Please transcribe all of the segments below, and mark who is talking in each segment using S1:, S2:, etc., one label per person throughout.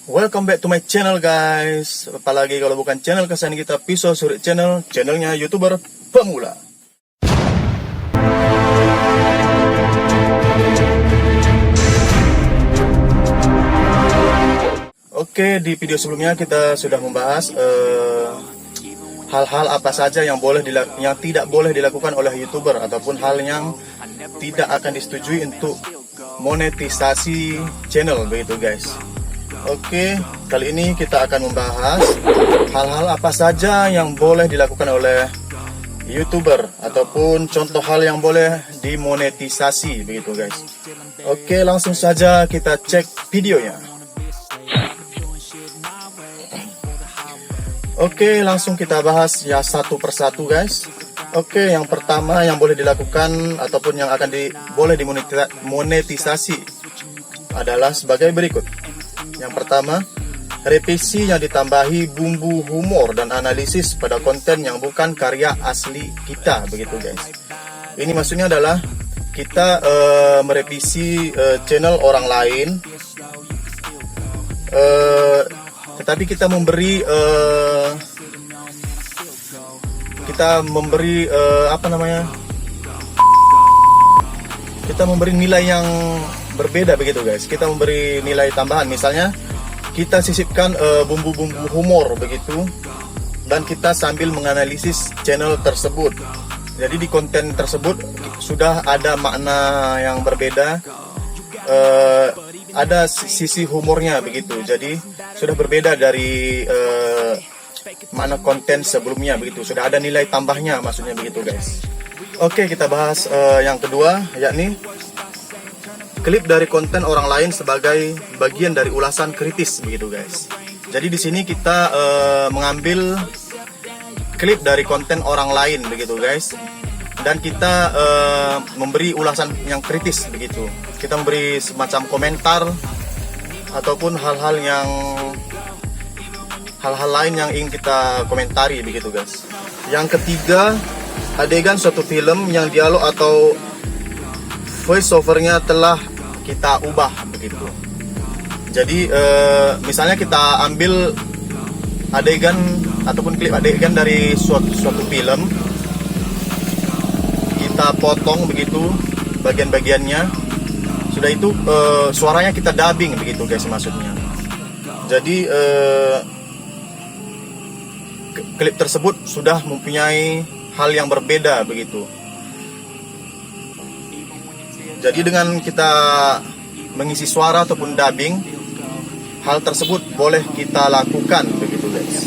S1: Welcome back to my channel guys. Apalagi kalau bukan channel kesayangan kita, Pisau Suri Channel, channelnya YouTuber pemula. Oke, di video sebelumnya kita sudah membahas hal-hal apa saja yang tidak boleh dilakukan oleh YouTuber ataupun hal yang tidak akan disetujui untuk monetisasi channel begitu guys. Oke, kali ini kita akan membahas hal-hal apa saja yang boleh dilakukan oleh YouTuber ataupun contoh hal yang boleh dimonetisasi begitu guys. Oke, langsung saja kita cek videonya. Oke, langsung kita bahas ya satu persatu guys. Oke, yang pertama yang boleh dilakukan ataupun yang akan boleh dimonetisasi adalah sebagai berikut. Yang pertama, revisi yang ditambahi bumbu humor dan analisis pada konten yang bukan karya asli kita begitu guys. Ini maksudnya adalah kita merevisi channel orang lain, tetapi kita memberi kita memberi nilai yang berbeda begitu guys. Kita memberi nilai tambahan, misalnya kita sisipkan bumbu-bumbu humor begitu, dan kita sambil menganalisis channel tersebut. Jadi di konten tersebut sudah ada makna yang berbeda, ada sisi humornya begitu. Jadi sudah berbeda dari makna konten sebelumnya begitu. Sudah ada nilai tambahnya maksudnya begitu guys. Oke, kita bahas yang kedua, yakni klip dari konten orang lain sebagai bagian dari ulasan kritis begitu guys. Jadi di sini kita mengambil klip dari konten orang lain begitu guys, dan kita memberi ulasan yang kritis begitu. Kita memberi semacam komentar ataupun hal-hal lain yang ingin kita komentari begitu guys. Yang ketiga, adegan suatu film yang dialog atau voice overnya telah kita ubah begitu. Jadi misalnya kita ambil adegan ataupun klip adegan dari suatu film, kita potong begitu bagian-bagiannya. Sudah itu suaranya kita dubbing begitu guys maksudnya. Jadi klip tersebut sudah mempunyai hal yang berbeda begitu. Jadi dengan kita mengisi suara ataupun dubbing, hal tersebut boleh kita lakukan begitu guys.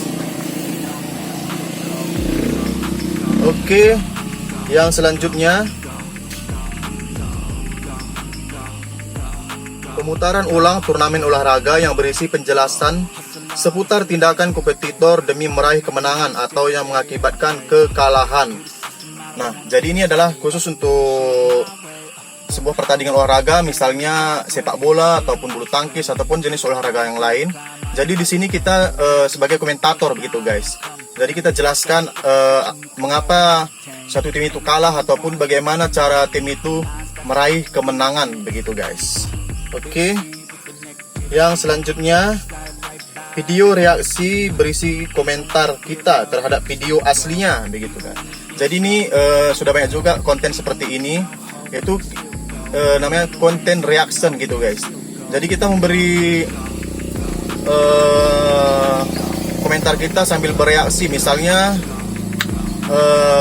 S1: Oke, yang selanjutnya, pemutaran ulang turnamen olahraga yang berisi penjelasan seputar tindakan kompetitor demi meraih kemenangan atau yang mengakibatkan kekalahan. Nah, jadi ini adalah khusus untuk sebuah pertandingan olahraga, misalnya sepak bola ataupun bulu tangkis ataupun jenis olahraga yang lain. Jadi di sini kita sebagai komentator begitu guys. Jadi kita jelaskan mengapa satu tim itu kalah ataupun bagaimana cara tim itu meraih kemenangan begitu guys. Oke. Yang selanjutnya, video reaksi berisi komentar kita terhadap video aslinya begitu kan. Jadi ini sudah banyak juga konten seperti ini, yaitu namanya konten reaction gitu guys. Jadi kita memberi komentar kita sambil bereaksi, misalnya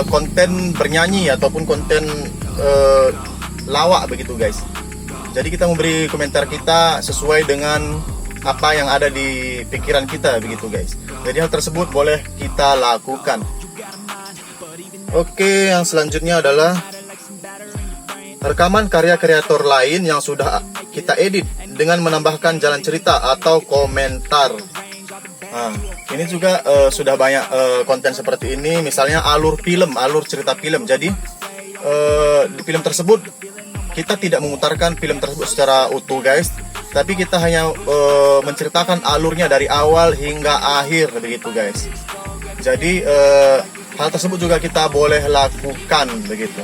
S1: konten bernyanyi ataupun konten lawak begitu guys. Jadi kita memberi komentar kita sesuai dengan apa yang ada di pikiran kita begitu guys. Jadi hal tersebut boleh kita lakukan. Oke, yang selanjutnya adalah rekaman karya kreator lain yang sudah kita edit dengan menambahkan jalan cerita atau komentar. Nah, ini juga sudah banyak konten seperti ini, misalnya alur cerita film. Jadi di film tersebut kita tidak memutarkan film tersebut secara utuh guys, tapi kita hanya menceritakan alurnya dari awal hingga akhir begitu guys. Jadi hal tersebut juga kita boleh lakukan begitu.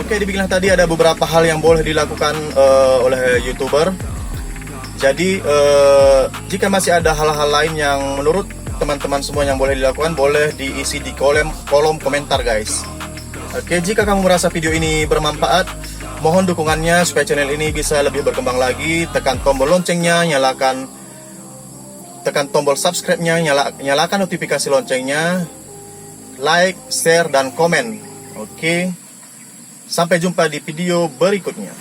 S1: Oke, dibilang tadi ada beberapa hal yang boleh dilakukan oleh YouTuber. Jadi jika masih ada hal-hal lain yang menurut teman-teman semua yang boleh dilakukan, boleh diisi di kolom komentar guys. Oke, jika kamu merasa video ini bermanfaat, mohon dukungannya supaya channel ini bisa lebih berkembang lagi. Tekan tombol loncengnya, tekan tombol subscribe-nya, nyalakan notifikasi loncengnya, like, share, dan komen. Oke, sampai jumpa di video berikutnya.